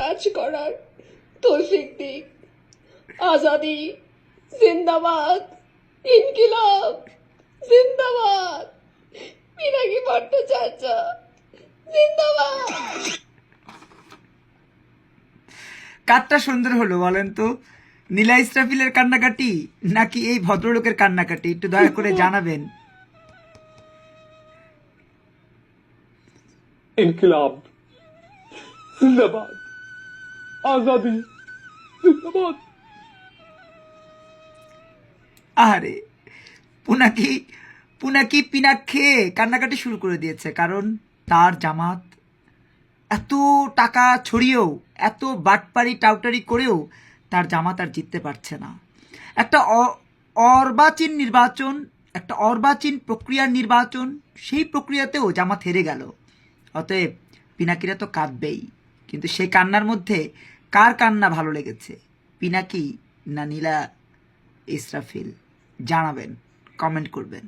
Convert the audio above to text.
কাজ করার তৌফিক দিক। আজাদি জিন্দাবাদ, ইনকিলাব জিন্দাবাদ, পিনাকি ভট্টাচার্য জিন্দাবাদ। কারটা সুন্দর হলো বলেন তো, নীলা ইসরাফিলের কান্নাকাটি নাকি এই ভদ্রলোকের কান্নাকাটি? একটু দয়া করে জানাবেন। ইনকিলাব জিন্দাবাদ, আজাদি জিন্দাবাদ। আরে পুনাকি পিনাক খেয়ে কান্নাকাটি শুরু করে দিয়েছে, কারণ তার জামাত এত টাকা ছড়িয়েও, এত বাটপারি টাউটারি করেও তার জামাত আর জিততে পারছে না। একটা অর্বাচীন নির্বাচন, একটা অর্বাচীন প্রক্রিয়ার নির্বাচন, সেই প্রক্রিয়াতেও জামাত হেরে গেল। অতএব পিনাকিরা তো কাঁদবেই, কিন্তু সেই কান্নার মধ্যে কার কান্না ভালো লেগেছে, পিনাকি না নীলা ইসরাফিল? জানাবেন, কমেন্ট করবেন।